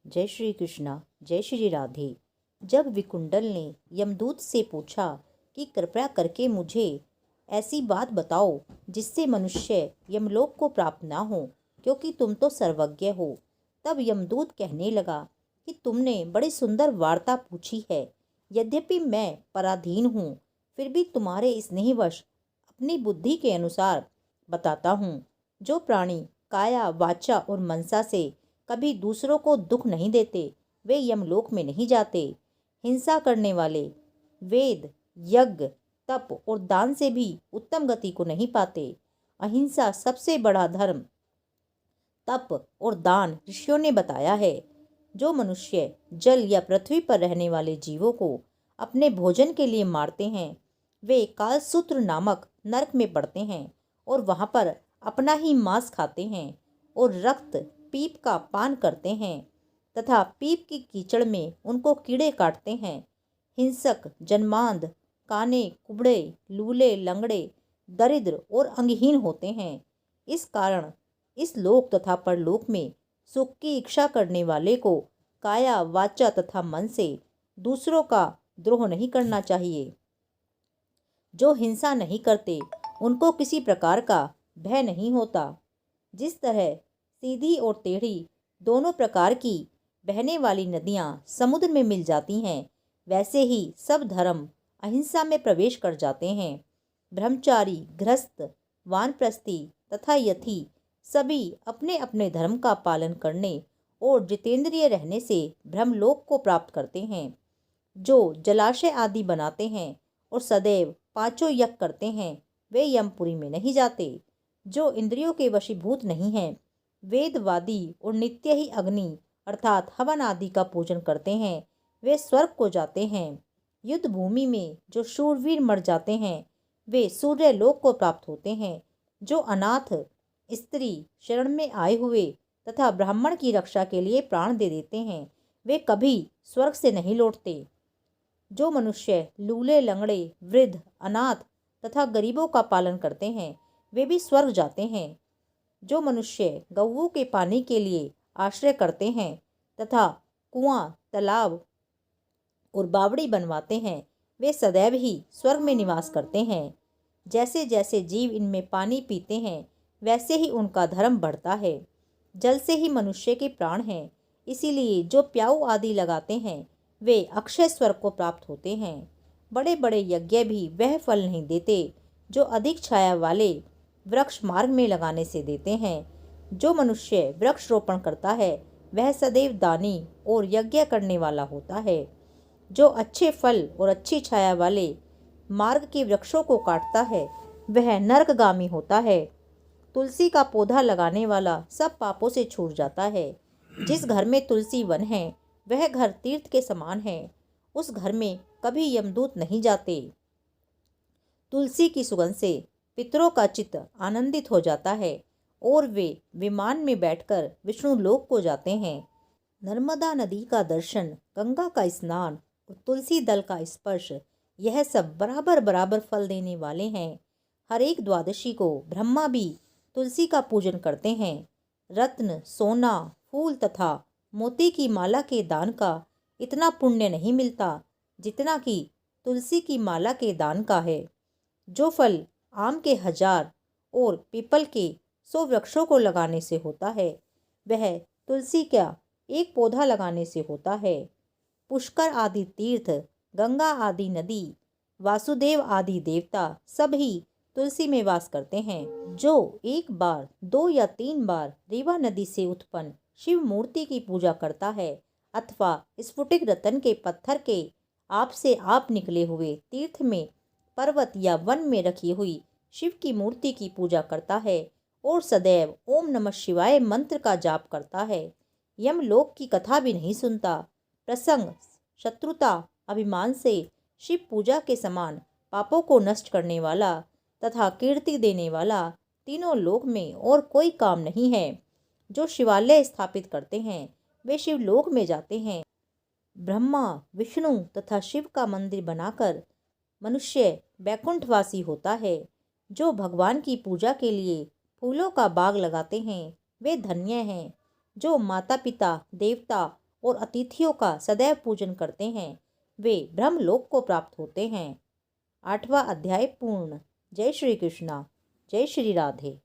जय श्री कृष्णा, जय श्री राधे। जब विकुंडल ने यमदूत से पूछा कि कृपया करके मुझे ऐसी बात बताओ जिससे मनुष्य यमलोक को प्राप्त ना हो, क्योंकि तुम तो सर्वज्ञ हो, तब यमदूत कहने लगा कि तुमने बड़ी सुंदर वार्ता पूछी है। यद्यपि मैं पराधीन हूँ, फिर भी तुम्हारे स्नेहवश अपनी बुद्धि के अनुसार बताता हूँ। जो प्राणी काया, वाचा और मनसा से कभी दूसरों को दुख नहीं देते, वे यमलोक में नहीं जाते। हिंसा करने वाले वेद, यज्ञ, तप और दान से भी उत्तम गति को नहीं पाते। अहिंसा सबसे बड़ा धर्म, तप और दान ऋषियों ने बताया है। जो मनुष्य जल या पृथ्वी पर रहने वाले जीवों को अपने भोजन के लिए मारते हैं, वे कालसूत्र नामक नरक में पड़ते हैं और वहां पर अपना ही मांस खाते हैं और रक्त पीप का पान करते हैं तथा पीप की कीचड़ में उनको कीड़े काटते हैं। हिंसक जन्मांध, काने, कुबड़े, लूले, लंगड़े, दरिद्र और अंगहीन होते हैं। इस कारण इस लोक तथा परलोक में सुख की इच्छा करने वाले को काया, वाचा तथा मन से दूसरों का द्रोह नहीं करना चाहिए। जो हिंसा नहीं करते, उनको किसी प्रकार का भय नहीं होता। जिस तरह सीधी और टेढ़ी दोनों प्रकार की बहने वाली नदियाँ समुद्र में मिल जाती हैं, वैसे ही सब धर्म अहिंसा में प्रवेश कर जाते हैं। ब्रह्मचारी, गृहस्थ, वानप्रस्थी तथा यति सभी अपने अपने धर्म का पालन करने और जितेंद्रिय रहने से ब्रह्मलोक को प्राप्त करते हैं। जो जलाशय आदि बनाते हैं और सदैव पांचों यज्ञ करते हैं, वे यमपुरी में नहीं जाते। जो इंद्रियों के वशीभूत नहीं हैं, वेदवादी और नित्य ही अग्नि अर्थात हवन आदि का पूजन करते हैं, वे स्वर्ग को जाते हैं। युद्ध भूमि में जो शूरवीर मर जाते हैं, वे सूर्य लोक को प्राप्त होते हैं। जो अनाथ स्त्री शरण में आए हुए तथा ब्राह्मण की रक्षा के लिए प्राण दे देते हैं, वे कभी स्वर्ग से नहीं लौटते। जो मनुष्य लूले, लंगड़े, वृद्ध, अनाथ तथा गरीबों का पालन करते हैं, वे भी स्वर्ग जाते हैं। जो मनुष्य गौओं के पानी के लिए आश्रय करते हैं तथा कुआं, तालाब और बावड़ी बनवाते हैं, वे सदैव ही स्वर्ग में निवास करते हैं। जैसे जैसे जीव इनमें पानी पीते हैं, वैसे ही उनका धर्म बढ़ता है। जल से ही मनुष्य के प्राण हैं, इसीलिए जो प्याऊ आदि लगाते हैं, वे अक्षय स्वर्ग को प्राप्त होते हैं। बड़े बड़े यज्ञ भी वह फल नहीं देते जो अधिक छाया वाले वृक्ष मार्ग में लगाने से देते हैं। जो मनुष्य वृक्ष रोपण करता है, वह सदैव दानी और यज्ञ करने वाला होता है। जो अच्छे फल और अच्छी छाया वाले मार्ग के वृक्षों को काटता है, वह नरकगामी होता है। तुलसी का पौधा लगाने वाला सब पापों से छूट जाता है। जिस घर में तुलसी वन है, वह घर तीर्थ के समान है। उस घर में कभी यमदूत नहीं जाते। तुलसी की सुगंध से पितरों का चित्त आनंदित हो जाता है और वे विमान में बैठकर विष्णु लोक को जाते हैं। नर्मदा नदी का दर्शन, गंगा का स्नान और तुलसी दल का स्पर्श, यह सब बराबर बराबर फल देने वाले हैं। हर एक द्वादशी को ब्रह्मा भी तुलसी का पूजन करते हैं। रत्न, सोना, फूल तथा मोती की माला के दान का इतना पुण्य नहीं मिलता जितना कि तुलसी की माला के दान का है। जो फल आम के 1000 और पीपल के 100 वृक्षों को लगाने से होता है, वह तुलसी का एक पौधा लगाने से होता है। पुष्कर आदि तीर्थ, गंगा आदि नदी, वासुदेव आदि देवता सब ही तुलसी में वास करते हैं। जो एक बार, 2 या 3 बार रीवा नदी से उत्पन्न शिव मूर्ति की पूजा करता है अथवा स्फुटिक रतन के पत्थर के आप से आप निकले हुए तीर्थ में, पर्वत या वन में रखी हुई शिव की मूर्ति की पूजा करता है और सदैव ओम नमः शिवाय मंत्र का जाप करता है, यमलोक की कथा भी नहीं सुनता। प्रसंग, शत्रुता, अभिमान से शिव पूजा के समान पापों को नष्ट करने वाला तथा कीर्ति देने वाला तीनों लोक में और कोई काम नहीं है। जो शिवालय स्थापित करते हैं, वे शिवलोक में जाते हैं। ब्रह्मा, विष्णु तथा शिव का मंदिर बनाकर मनुष्य वैकुंठवासी होता है। जो भगवान की पूजा के लिए फूलों का बाग लगाते हैं, वे धन्य हैं। जो माता पिता, देवता और अतिथियों का सदैव पूजन करते हैं वे ब्रह्मलोक को प्राप्त होते हैं। 8वां अध्याय पूर्ण। जय श्री कृष्णा। जय श्री राधे।